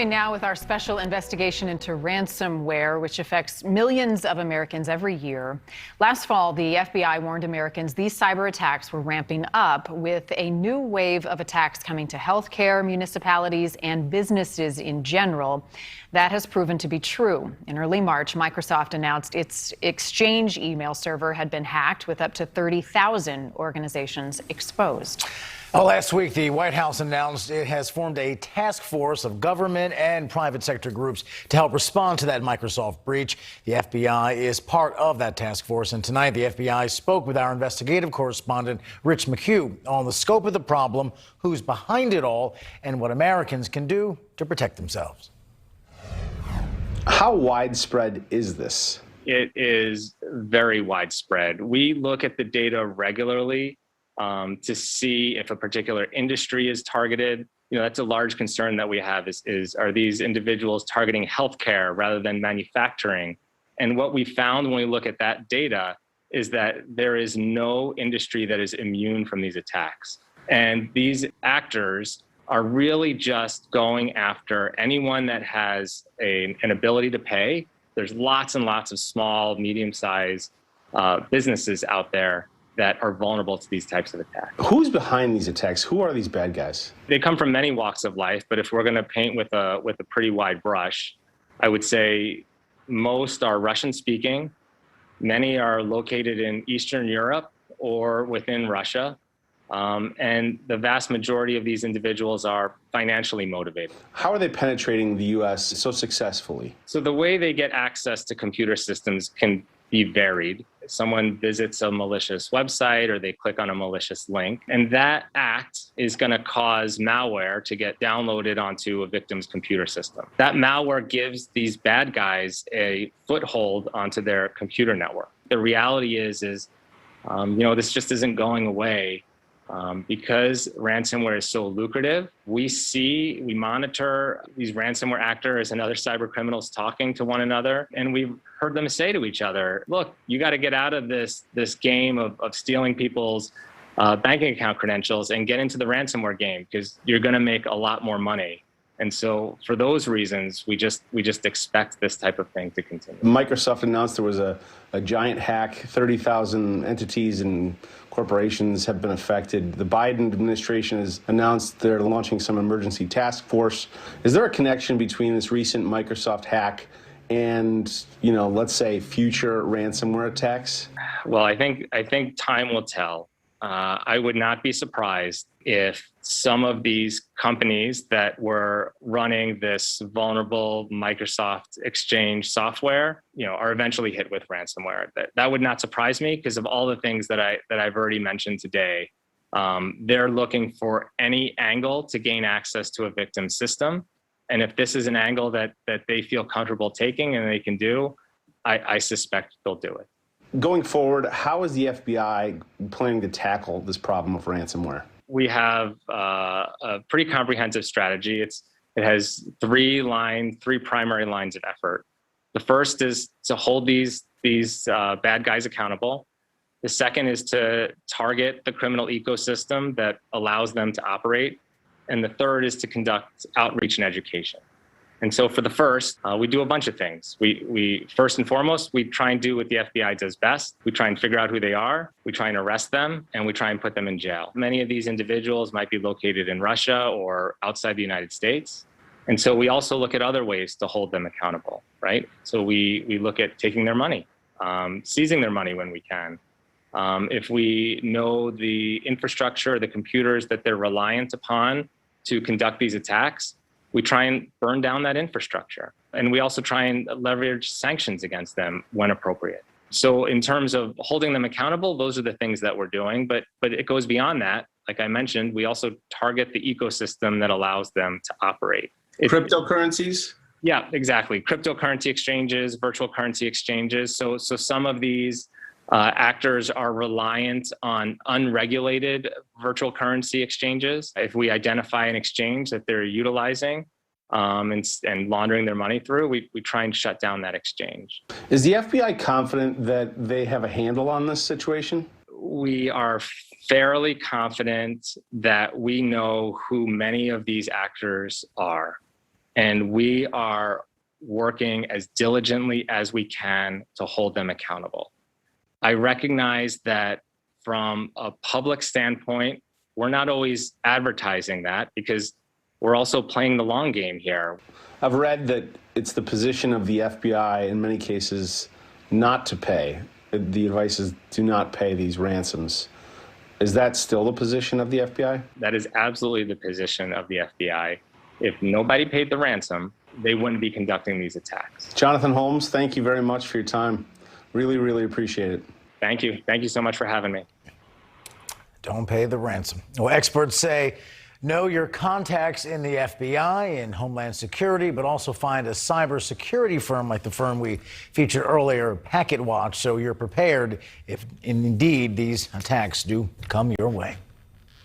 underway now with our special investigation into ransomware, which affects millions of Americans every year. Last fall, the FBI warned Americans these cyber attacks were ramping up, with a new wave of attacks coming to healthcare, municipalities, and businesses in general. That has proven to be true. In early March, Microsoft announced its Exchange email server had been hacked, with up to 30,000 organizations exposed. Well, last week, the White House announced it has formed a task force of government and private sector groups to help respond to that Microsoft breach. The FBI is part of that task force, and tonight the FBI spoke with our investigative correspondent, Rich McHugh, on the scope of the problem, who's behind it all, and what Americans can do to protect themselves. How widespread is this? It is very widespread. We look at the data regularly to see if a particular industry is targeted. You know, that's a large concern that we have is are these individuals targeting healthcare rather than manufacturing? And what we found when we look at that data is that there is no industry that is immune from these attacks. And these actors are really just going after anyone that has an ability to pay. There's lots and lots of small, medium-sized businesses out there that are vulnerable to these types of attacks. Who's behind these attacks? Who are these bad guys? They come from many walks of life, but if we're going to paint with a pretty wide brush, I would say most are Russian-speaking. Many are located in Eastern Europe or within Russia. And the vast majority of these individuals are financially motivated. How are they penetrating the U.S. so successfully? So the way they get access to computer systems can be varied. Someone visits a malicious website or they click on a malicious link, and that act is going to cause malware to get downloaded onto a victim's computer system. That malware gives these bad guys a foothold onto their computer network. The reality is this just isn't going away. Because ransomware is so lucrative, we monitor these ransomware actors and other cyber criminals talking to one another, and we've heard them say to each other, look, you got to get out of this game of stealing people's banking account credentials and get into the ransomware game, because you're going to make a lot more money. And so for those reasons, we just expect this type of thing to continue. Microsoft announced there was a giant hack. 30,000 entities and corporations have been affected. The Biden administration has announced they're launching some emergency task force. Is there a connection between this recent Microsoft hack and, let's say, future ransomware attacks? Well, I think time will tell. I would not be surprised if some of these companies that were running this vulnerable Microsoft Exchange software, are eventually hit with ransomware. That would not surprise me, because of all the things that I've already mentioned today. They're looking for any angle to gain access to a victim's system. And if this is an angle that they feel comfortable taking and they can do, I suspect they'll do it. Going forward, how is the FBI planning to tackle this problem of ransomware? We have a pretty comprehensive strategy. It has three primary lines of effort. The first is to hold these bad guys accountable. The second is to target the criminal ecosystem that allows them to operate. And the third is to conduct outreach and education. And so for the first, we do a bunch of things. We first and foremost, we try and do what the FBI does best. We try and figure out who they are. We try and arrest them, and we try and put them in jail. Many of these individuals might be located in Russia or outside the United States. And so we also look at other ways to hold them accountable, right? So we look at taking their money, seizing their money when we can. If we know the infrastructure, the computers that they're reliant upon to conduct these attacks, we try and burn down that infrastructure. And we also try and leverage sanctions against them when appropriate. So in terms of holding them accountable, those are the things that we're doing. But it goes beyond that. Like I mentioned, we also target the ecosystem that allows them to operate. Cryptocurrencies? Yeah, exactly. Cryptocurrency exchanges, virtual currency exchanges. So some of these actors are reliant on unregulated virtual currency exchanges. If we identify an exchange that they're utilizing and laundering their money through, we try and shut down that exchange. Is the FBI confident that they have a handle on this situation? We are fairly confident that we know who many of these actors are. and we are working as diligently as we can to hold them accountable. I recognize that from a public standpoint, we're not always advertising that because we're also playing the long game here. I've read that it's the position of the FBI in many cases not to pay. The advice is do not pay these ransoms. Is that still the position of the FBI? That is absolutely the position of the FBI. If nobody paid the ransom, they wouldn't be conducting these attacks. Jonathan Holmes, thank you very much for your time. Really, really appreciate it. Thank you. Thank you so much for having me. Don't pay the ransom. Well, experts say know your contacts in the FBI and Homeland Security, but also find a cybersecurity firm like the firm we featured earlier, Packet Watch, so you're prepared if indeed these attacks do come your way.